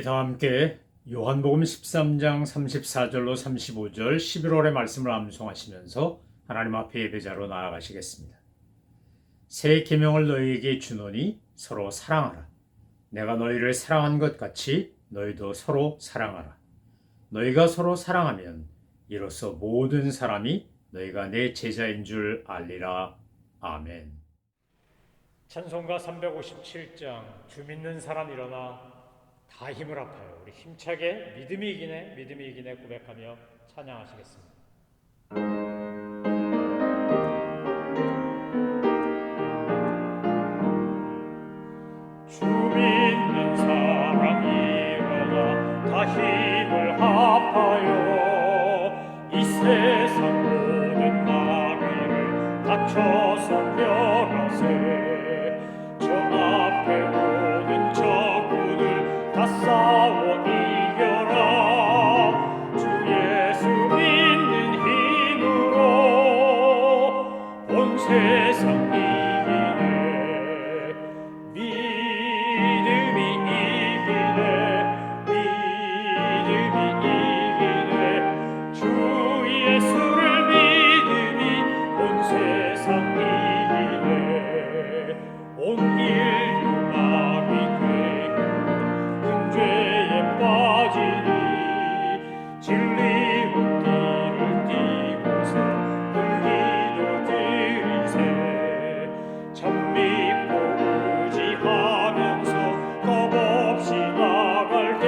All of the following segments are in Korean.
다 함께 요한복음 13장 34절로 35절 11월의 말씀을 암송하시면서 하나님 앞에 예배자로 나아가시겠습니다. 새 계명을 너희에게 주노니 서로 사랑하라. 내가 너희를 사랑한 것 같이 너희도 서로 사랑하라. 너희가 서로 사랑하면 이로써 모든 사람이 너희가 내 제자인 줄 알리라. 아멘. 찬송가 357장 주 믿는 사람 일어나 다 힘을 합하여 우리 힘차게 믿음이 이기네 고백하며 찬양하시겠습니다. 주 믿는 사람 일어나 다 힘을 합하여 이 세상 모든 마귀를 다쳐서 멸하세. 저 앞에 오는 적군을 다 싸워 이겨라. 주 예수 믿는 힘으로 온 세상 이기네. 믿음이 이기네. 주 예수를 믿음이 온 세상 이기네. 온 인류가 믿되고 큰 죄에 빠지니 진리로 띠를 띠고서 불기도 들이세. 참 믿고 의지하면서 겁없이 나갈 때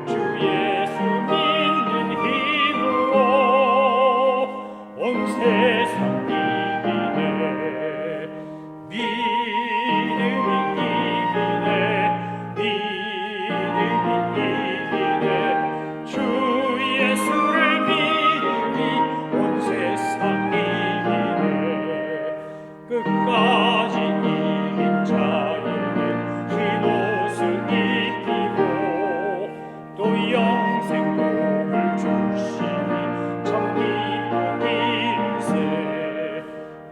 주 예수 믿는 힘으로 온 세상 이기네. 믿음이 이기네. 주 예수를 믿으니 온 세상 이기네. 끝까지 이긴 자에게 흰 옷을 입히고 또 영생 복을 주시니 참 기쁨일세.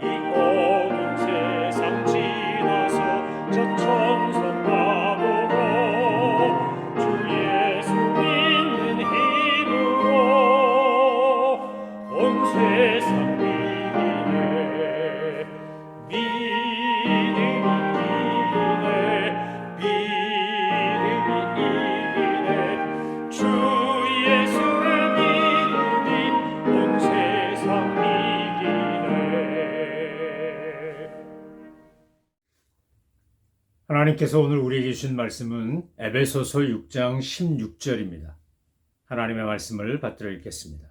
이 어두운 세상 지나서 저 천성과 보고 주 예수 믿는 힘으로 온 세상 이기네. 믿음이 이기네. 주 예수를 믿으니 온 세상 이기네. 하나님께서 오늘 우리에게 주신 말씀은 에베소서 6장 16절입니다. 하나님의 말씀을 받들어 읽겠습니다.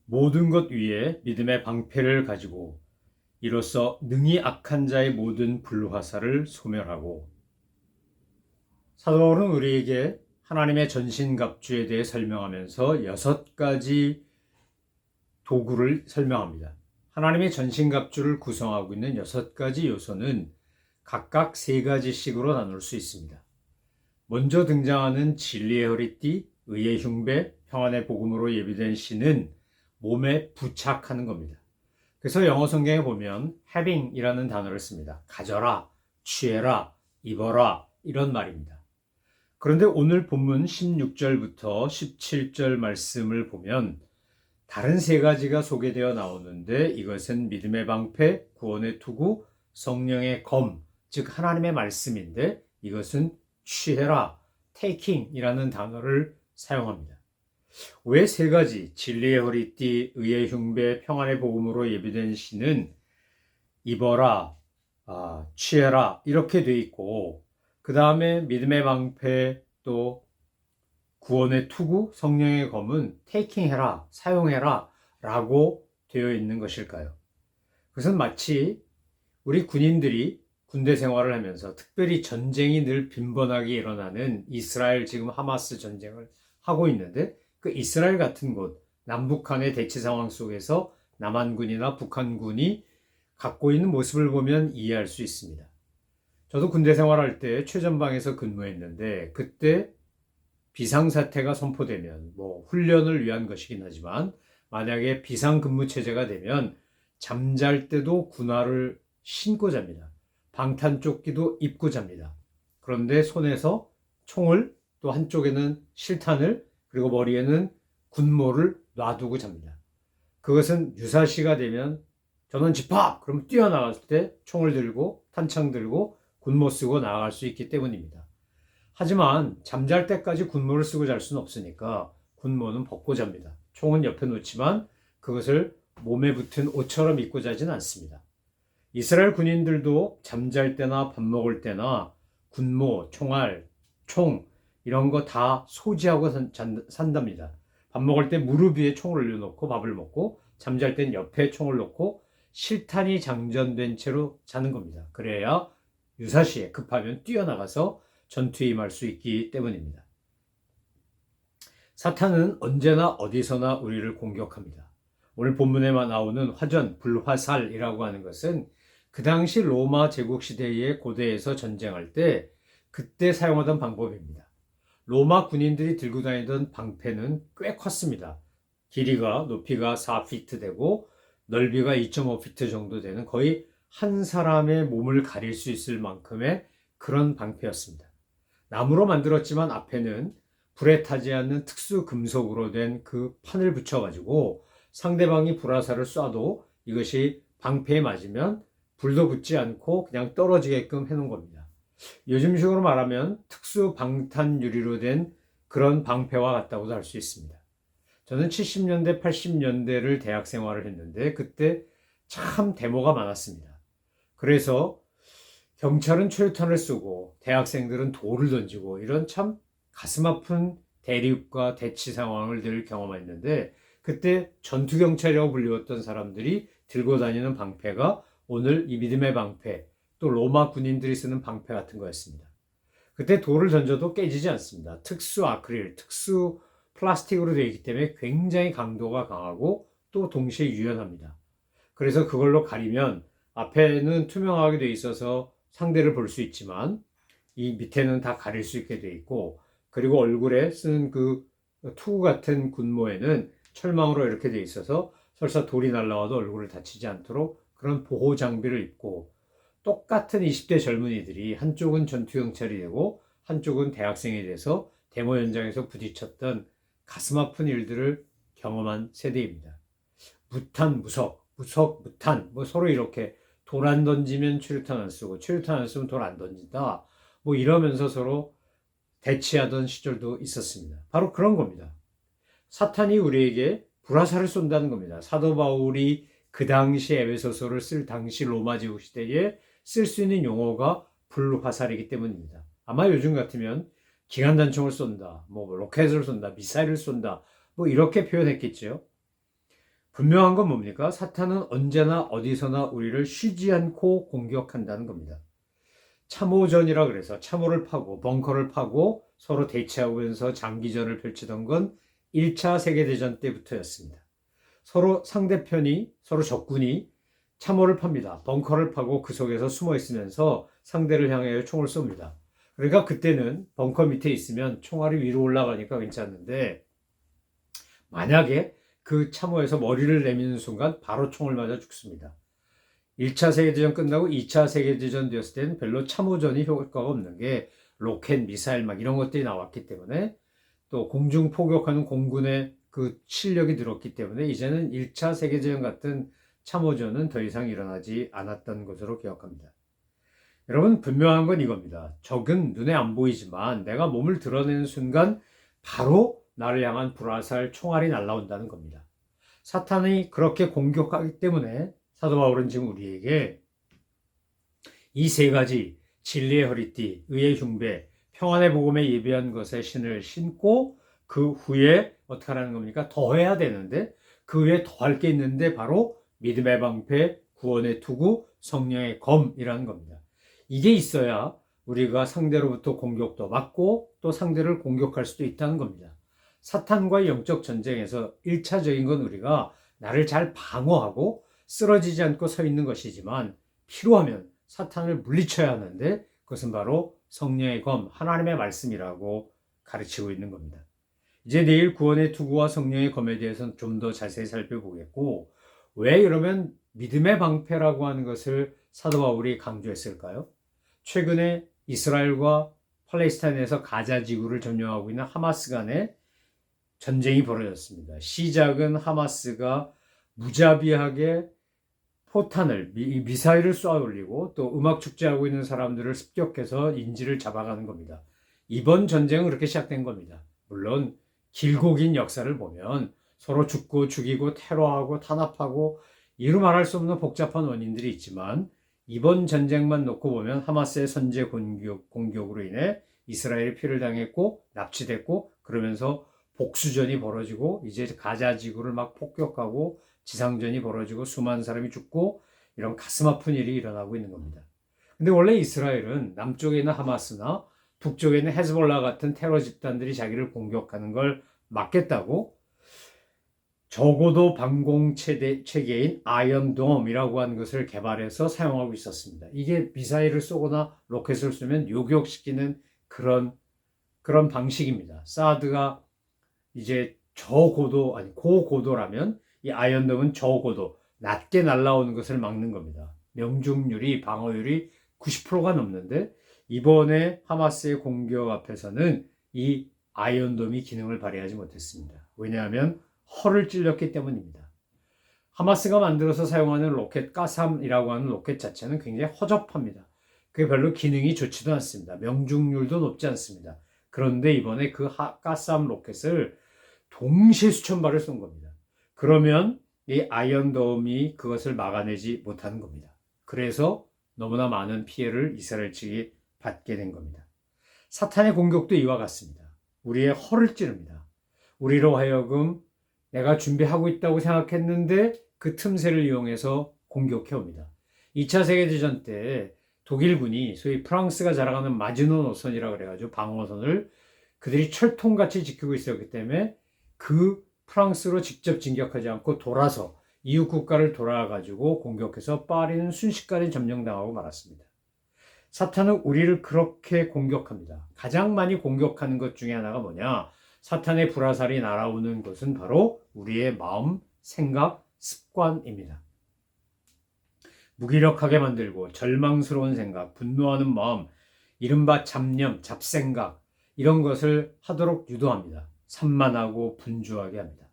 모든 것 위에 믿음의 방패를 가지고 이로써 능히 악한 자의 모든 불화살을 소멸하고. 사도 바울은 우리에게 하나님의 전신갑주에 대해 설명하면서 6가지 도구를 설명합니다. 하나님의 전신갑주를 구성하고 있는 6가지 요소는 각각 3가지씩으로 나눌 수 있습니다. 먼저 등장하는 진리의 허리띠, 의의 흉배, 평안의 복음으로 예비된 신은 몸에 부착하는 겁니다. 그래서 영어 성경에 보면 having이라는 단어를 씁니다. 가져라, 취해라, 입어라 이런 말입니다. 그런데 오늘 본문 16절부터 17절 말씀을 보면 다른 3가지가 소개되어 나오는데 이것은 믿음의 방패, 구원의 투구, 성령의 검, 즉 하나님의 말씀인데 이것은 취해라, taking이라는 단어를 사용합니다. 왜 3가지 진리의 허리띠, 의의 흉배, 평안의 복음으로 예비된 신은 입어라, 취해라 이렇게 돼 있고 그 다음에 믿음의 방패 또 구원의 투구, 성령의 검은 taking해라, 사용해라 라고 되어 있는 것일까요? 그것은 마치 우리 군인들이 군대 생활을 하면서 특별히 전쟁이 늘 빈번하게 일어나는 이스라엘 지금 하마스 전쟁을 하고 있는데 그 이스라엘 같은 곳 남북한의 대치 상황 속에서 남한군이나 북한군이 갖고 있는 모습을 보면 이해할 수 있습니다. 저도 군대 생활할 때 최전방에서 근무했는데 그때 비상사태가 선포되면 훈련을 위한 것이긴 하지만 만약에 비상근무체제가 되면 잠잘 때도 군화를 신고 잡니다. 방탄조끼도 입고 잡니다. 그런데 손에서 총을, 또 한쪽에는 실탄을, 그리고 머리에는 군모를 놔두고 잡니다. 그것은 유사시가 되면 전원 집합! 그럼 뛰어나갔을 때 총을 들고 탄창 들고 군모 쓰고 나아갈 수 있기 때문입니다. 하지만 잠잘 때까지 군모를 쓰고 잘 수는 없으니까 군모는 벗고 잡니다. 총은 옆에 놓지만 그것을 몸에 붙은 옷처럼 입고 자진 않습니다. 이스라엘 군인들도 잠잘 때나 밥 먹을 때나 군모, 총알, 총 이런 거 다 소지하고 산답니다. 밥 먹을 때 무릎 위에 총을 올려놓고 밥을 먹고 잠잘 땐 옆에 총을 놓고 실탄이 장전된 채로 자는 겁니다. 그래야 유사시에 급하면 뛰어나가서 전투에 임할 수 있기 때문입니다. 사탄은 언제나 어디서나 우리를 공격합니다. 오늘 본문에 나오는 화전, 불화살이라고 하는 것은 그 당시 로마 제국 시대의 고대에서 전쟁할 때 그때 사용하던 방법입니다. 로마 군인들이 들고 다니던 방패는 꽤 컸습니다. 높이가 4피트 되고 넓이가 2.5피트 정도 되는 거의 한 사람의 몸을 가릴 수 있을 만큼의 그런 방패였습니다. 나무로 만들었지만 앞에는 불에 타지 않는 특수 금속으로 된 그 판을 붙여가지고 상대방이 불화살을 쏴도 이것이 방패에 맞으면 불도 붙지 않고 그냥 떨어지게끔 해놓은 겁니다. 요즘식으로 말하면 특수 방탄 유리로 된 그런 방패와 같다고도 할 수 있습니다. 저는 70년대, 80년대를 대학 생활을 했는데 그때 참 데모가 많았습니다. 그래서 경찰은 최루탄을 쏘고 대학생들은 돌을 던지고 이런 참 가슴 아픈 대립과 대치 상황을 늘 경험했는데 그때 전투경찰이라고 불리웠던 사람들이 들고 다니는 방패가 오늘 이 믿음의 방패, 또 로마 군인들이 쓰는 방패 같은 거였습니다. 그때 돌을 던져도 깨지지 않습니다. 특수 아크릴, 특수 플라스틱으로 되어 있기 때문에 굉장히 강도가 강하고 또 동시에 유연합니다. 그래서 그걸로 가리면 앞에는 투명하게 되어 있어서 상대를 볼 수 있지만 이 밑에는 다 가릴 수 있게 되어 있고 그리고 얼굴에 쓰는 그 투구 같은 군모에는 철망으로 이렇게 되어 있어서 설사 돌이 날라와도 얼굴을 다치지 않도록 그런 보호 장비를 입고 똑같은 20대 젊은이들이 한쪽은 전투경찰이 되고 한쪽은 대학생이 돼서 데모 현장에서 부딪혔던 가슴 아픈 일들을 경험한 세대입니다. 무탄, 무탄, 뭐 서로 이렇게 돌 안 던지면 최루탄 안 쓰고 최루탄 안 쓰면 돌 안 던진다. 뭐 이러면서 서로 대치하던 시절도 있었습니다. 바로 그런 겁니다. 사탄이 우리에게 불화살을 쏜다는 겁니다. 사도 바울이 그 당시 에베소서를 쓸 당시 로마 제국 시대에 쓸 수 있는 용어가 불화살이기 때문입니다. 아마 요즘 같으면 기관단총을 쏜다, 뭐 로켓을 쏜다, 미사일을 쏜다, 뭐 이렇게 표현했겠죠. 분명한 건 뭡니까? 사탄은 언제나 어디서나 우리를 쉬지 않고 공격한다는 겁니다. 참호전이라 그래서 참호를 파고 벙커를 파고 서로 대치하면서 장기전을 펼치던 건 1차 세계대전 때부터였습니다. 서로 상대편이, 서로 적군이 참호를 팝니다. 벙커를 파고 그 속에서 숨어 있으면서 상대를 향해 총을 쏩니다. 그러니까 그때는 벙커 밑에 있으면 총알이 위로 올라가니까 괜찮은데 만약에 그 참호에서 머리를 내미는 순간 바로 총을 맞아 죽습니다. 1차 세계대전 끝나고 2차 세계대전 되었을 때는 별로 참호전이 효과가 없는 게 로켓, 미사일 막 이런 것들이 나왔기 때문에 또 공중 포격하는 공군의 그 실력이 늘었기 때문에 이제는 1차 세계대전 같은 참호전은 더 이상 일어나지 않았던 것으로 기억합니다. 여러분 분명한 건 이겁니다. 적은 눈에 안 보이지만 내가 몸을 드러내는 순간 바로 나를 향한 불화살 총알이 날아온다는 겁니다. 사탄이 그렇게 공격하기 때문에 사도 바울은 지금 우리에게 이 세 가지 진리의 허리띠, 의의 흉배, 평안의 복음에 예비한 것의 신을 신고 그 후에 어떻게 하라는 겁니까? 더해야 되는데 그 후에 더할 게 있는데 바로 믿음의 방패, 구원의 투구, 성령의 검이라는 겁니다. 이게 있어야 우리가 상대로부터 공격도 받고 또 상대를 공격할 수도 있다는 겁니다. 사탄과의 영적 전쟁에서 1차적인 건 우리가 나를 잘 방어하고 쓰러지지 않고 서 있는 것이지만 필요하면 사탄을 물리쳐야 하는데 그것은 바로 성령의 검, 하나님의 말씀이라고 가르치고 있는 겁니다. 이제 내일 구원의 투구와 성령의 검에 대해서는 좀 더 자세히 살펴보겠고 왜 그러면 믿음의 방패라고 하는 것을 사도 바울이 강조했을까요? 최근에 이스라엘과 팔레스타인에서 가자 지구를 점령하고 있는 하마스 간의 전쟁이 벌어졌습니다. 시작은 하마스가 무자비하게 포탄을 미사일을 쏘아 올리고 또 음악 축제하고 있는 사람들을 습격해서 인질을 잡아가는 겁니다. 이번 전쟁은 그렇게 시작된 겁니다. 물론 길고 긴 역사를 보면 서로 죽고 죽이고 테러하고 탄압하고 이루 말할 수 없는 복잡한 원인들이 있지만 이번 전쟁만 놓고 보면 하마스의 선제 공격으로 인해 이스라엘이 피를 당했고 납치됐고 그러면서 복수전이 벌어지고 이제 가자 지구를 막 폭격하고 지상전이 벌어지고 수많은 사람이 죽고 이런 가슴 아픈 일이 일어나고 있는 겁니다. 근데 원래 이스라엘은 남쪽에 있는 하마스나 북쪽에 있는 헤즈볼라 같은 테러 집단들이 자기를 공격하는 걸 막겠다고 저고도 방공 체계인 아이언돔이라고 하는 것을 개발해서 사용하고 있었습니다. 이게 미사일을 쏘거나 로켓을 쏘면 요격시키는 그런 방식입니다. 사드가 이제 저고도 아니 고고도라면 이 아이언돔은 저고도 낮게 날아오는 것을 막는 겁니다. 명중률이 방어율이 90%가 넘는데 이번에 하마스의 공격 앞에서는 이 아이언돔이 기능을 발휘하지 못했습니다. 왜냐하면 허를 찔렸기 때문입니다. 하마스가 만들어서 사용하는 로켓 가삼이라고 하는 로켓 자체는 굉장히 허접합니다. 그게 별로 기능이 좋지도 않습니다. 명중률도 높지 않습니다. 그런데 이번에 그 가삼 로켓을 동시에 수천 발을 쏜 겁니다. 그러면 이 아이언돔이 그것을 막아내지 못하는 겁니다. 그래서 너무나 많은 피해를 이스라엘 측이 받게 된 겁니다. 사탄의 공격도 이와 같습니다. 우리의 허를 찌릅니다. 우리로 하여금 내가 준비하고 있다고 생각했는데 그 틈새를 이용해서 공격해 옵니다. 2차 세계대전 때 독일군이 소위 프랑스가 자랑하는 마지노 노선이라고 그래가지고 방어선을 그들이 철통같이 지키고 있었기 때문에 그 프랑스로 직접 진격하지 않고 돌아서 이웃 국가를 돌아가지고 공격해서 파리는 순식간에 점령당하고 말았습니다. 사탄은 우리를 그렇게 공격합니다. 가장 많이 공격하는 것 중에 하나가 뭐냐? 사탄의 불화살이 날아오는 것은 바로 우리의 마음, 생각, 습관입니다. 무기력하게 만들고 절망스러운 생각, 분노하는 마음, 이른바 잡념, 잡생각 이런 것을 하도록 유도합니다. 산만하고 분주하게 합니다.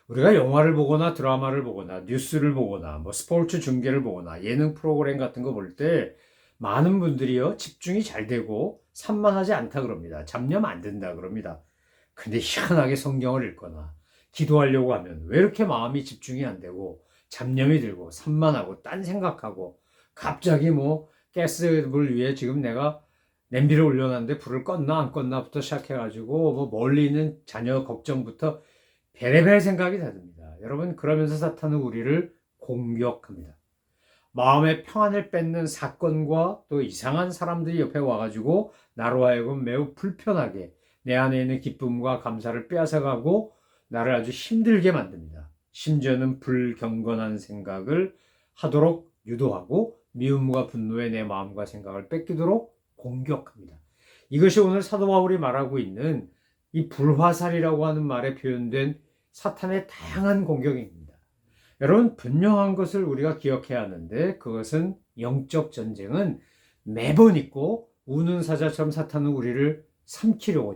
우리가 영화를 보거나 드라마를 보거나 뉴스를 보거나 뭐 스포츠 중계를 보거나 예능 프로그램 같은 거 볼 때 많은 분들이요 집중이 잘 되고 산만하지 않다 그럽니다. 잡념 안 된다 그럽니다. 근데 희한하게 성경을 읽거나 기도하려고 하면 왜 이렇게 마음이 집중이 안 되고 잡념이 들고 산만하고 딴 생각하고 갑자기 뭐 가스불 위에 지금 내가 냄비를 올려놨는데 불을 껐나 안 껐나부터 시작해가지고 뭐 멀리 있는 자녀 걱정부터 별의별 생각이 다 듭니다. 여러분 그러면서 사탄은 우리를 공격합니다. 마음의 평안을 뺏는 사건과 또 이상한 사람들이 옆에 와가지고 나로 하여금 매우 불편하게 내 안에 있는 기쁨과 감사를 빼앗아가고 나를 아주 힘들게 만듭니다. 심지어는 불경건한 생각을 하도록 유도하고 미움과 분노에 내 마음과 생각을 뺏기도록 공격합니다. 이것이 오늘 사도 바울이 말하고 있는 이 불화살이라고 하는 말에 표현된 사탄의 다양한 공격입니다. 여러분 분명한 것을 우리가 기억해야 하는데 그것은 영적 전쟁은 매번 있고 우는 사자처럼 사탄은 우리를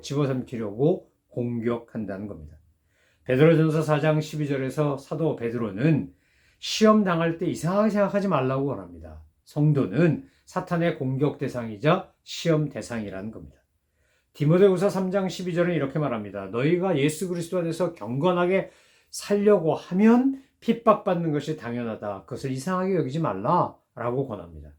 집어삼키려고 공격한다는 겁니다. 베드로전서 4장 12절에서 사도 베드로는 시험 당할 때 이상하게 생각하지 말라고 권합니다. 성도는 사탄의 공격 대상이자 시험 대상이라는 겁니다. 디모데후서 3장 12절은 이렇게 말합니다. 너희가 예수 그리스도 안에서 경건하게 살려고 하면 핍박받는 것이 당연하다. 그것을 이상하게 여기지 말라라고 권합니다.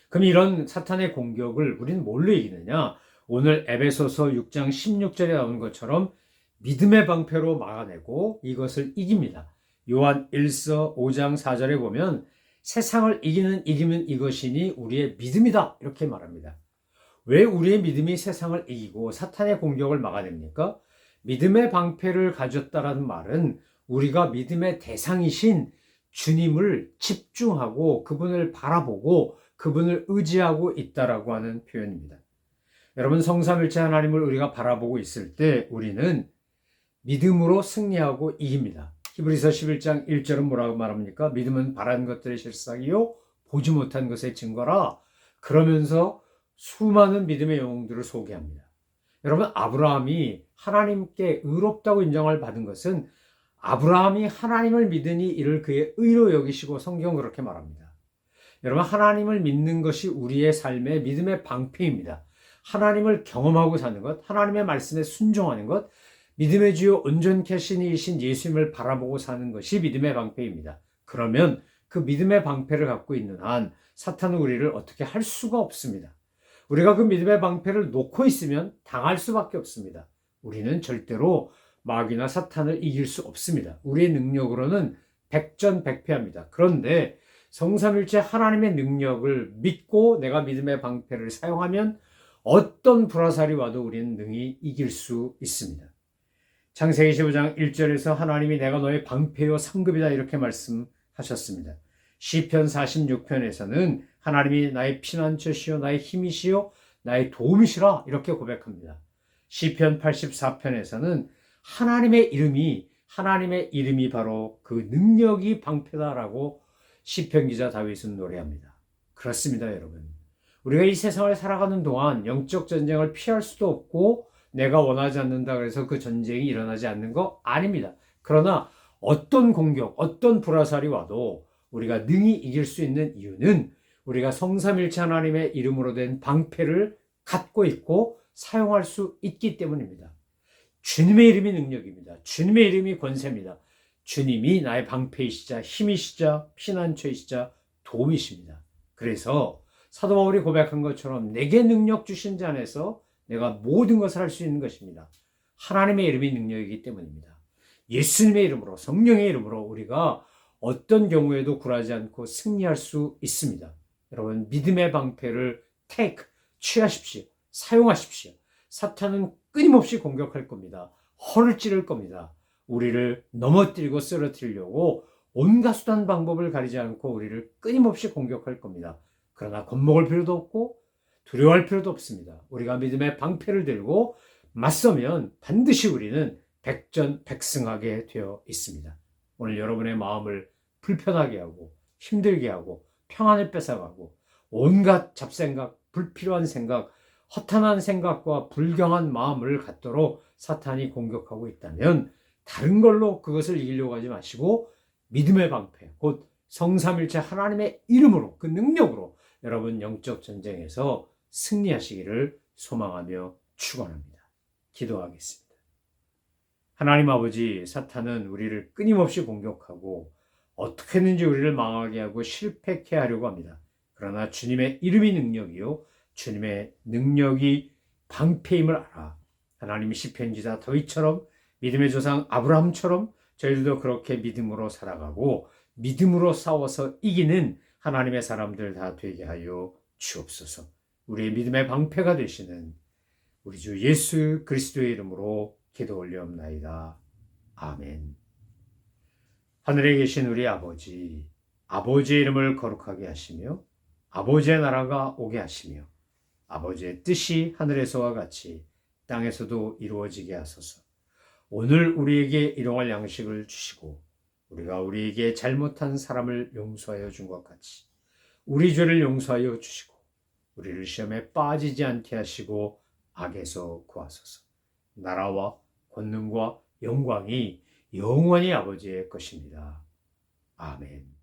그럼 이런 사탄의 공격을 우리는 뭘로 이기느냐? 오늘 에베소서 6장 16절에 나오는 것처럼 믿음의 방패로 막아내고 이것을 이깁니다. 요한 1서 5장 4절에 보면 세상을 이기면 이것이니 우리의 믿음이다 이렇게 말합니다. 왜 우리의 믿음이 세상을 이기고 사탄의 공격을 막아냅니까? 믿음의 방패를 가졌다라는 말은 우리가 믿음의 대상이신 주님을 집중하고 그분을 바라보고 그분을 의지하고 있다라고 하는 표현입니다. 여러분 성삼일체 하나님을 우리가 바라보고 있을 때 우리는 믿음으로 승리하고 이깁니다. 히브리서 11장 1절은 뭐라고 말합니까? 믿음은 바라는 것들의 실상이요 보지 못한 것의 증거라. 그러면서 수많은 믿음의 영웅들을 소개합니다. 여러분, 아브라함이 하나님께 의롭다고 인정을 받은 것은 아브라함이 하나님을 믿으니 이를 그의 의로 여기시고 성경은 그렇게 말합니다. 여러분, 하나님을 믿는 것이 우리의 삶의 믿음의 방패입니다. 하나님을 경험하고 사는 것, 하나님의 말씀에 순종하는 것, 믿음의 주요 온전케 하신 이이신 예수님을 바라보고 사는 것이 믿음의 방패입니다. 그러면 그 믿음의 방패를 갖고 있는 한 사탄은 우리를 어떻게 할 수가 없습니다. 우리가 그 믿음의 방패를 놓고 있으면 당할 수밖에 없습니다. 우리는 절대로 마귀나 사탄을 이길 수 없습니다. 우리의 능력으로는 백전백패합니다. 그런데 성삼일체 하나님의 능력을 믿고 내가 믿음의 방패를 사용하면 어떤 불화살이 와도 우리는 능히 이길 수 있습니다. 창세기 15장 1절에서 하나님이 내가 너의 방패요 상급이다 이렇게 말씀하셨습니다. 시편 46편에서는 하나님이 나의 피난처시요 나의 힘이시요 나의 도움이시라 이렇게 고백합니다. 시편 84편에서는 하나님의 이름이 바로 그 능력이 방패다라고 시편 기자 다윗은 노래합니다. 그렇습니다, 여러분. 우리가 이 세상을 살아가는 동안 영적 전쟁을 피할 수도 없고 내가 원하지 않는다 그래서 그 전쟁이 일어나지 않는 거 아닙니다. 그러나 어떤 공격, 어떤 불화살이 와도 우리가 능히 이길 수 있는 이유는 우리가 성삼일체 하나님의 이름으로 된 방패를 갖고 있고 사용할 수 있기 때문입니다. 주님의 이름이 능력입니다. 주님의 이름이 권세입니다. 주님이 나의 방패이시자 힘이시자 피난처이시자 도움이십니다. 그래서 사도 바울이 고백한 것처럼 내게 능력 주신 자 안에서 내가 모든 것을 할 수 있는 것입니다. 하나님의 이름이 능력이기 때문입니다. 예수님의 이름으로 성령의 이름으로 우리가 어떤 경우에도 굴하지 않고 승리할 수 있습니다. 여러분, 믿음의 방패를 취하십시오. 사용하십시오. 사탄은 끊임없이 공격할 겁니다. 허를 찌를 겁니다. 우리를 넘어뜨리고 쓰러뜨리려고 온갖 수단 방법을 가리지 않고 우리를 끊임없이 공격할 겁니다. 그러나 겁먹을 필요도 없고 두려워할 필요도 없습니다. 우리가 믿음의 방패를 들고 맞서면 반드시 우리는 백전백승하게 되어 있습니다. 오늘 여러분의 마음을 불편하게 하고 힘들게 하고 평안을 뺏어가고 온갖 잡생각, 불필요한 생각, 허탄한 생각과 불경한 마음을 갖도록 사탄이 공격하고 있다면 다른 걸로 그것을 이기려고 하지 마시고 믿음의 방패, 곧 성삼일체 하나님의 이름으로 그 능력으로 여러분 영적 전쟁에서 승리하시기를 소망하며 축원합니다. 기도하겠습니다. 하나님 아버지, 사탄은 우리를 끊임없이 공격하고 어떻게든지 우리를 망하게 하고 실패케 하려고 합니다. 그러나 주님의 이름이 능력이요 주님의 능력이 방패임을 알아 하나님이 시편 기자 다윗처럼 믿음의 조상 아브라함처럼 저희들도 그렇게 믿음으로 살아가고 믿음으로 싸워서 이기는 하나님의 사람들 다 되게 하여 주옵소서. 우리의 믿음의 방패가 되시는 우리 주 예수 그리스도의 이름으로 기도 올리옵나이다. 아멘. 하늘에 계신 우리 아버지, 아버지의 이름을 거룩하게 하시며 아버지의 나라가 오게 하시며 아버지의 뜻이 하늘에서와 같이 땅에서도 이루어지게 하소서. 오늘 우리에게 일용할 양식을 주시고 우리가 우리에게 잘못한 사람을 용서하여 준 것 같이 우리 죄를 용서하여 주시고 우리를 시험에 빠지지 않게 하시고 악에서 구하소서. 나라와 권능과 영광이 영원히 아버지의 것입니다. 아멘.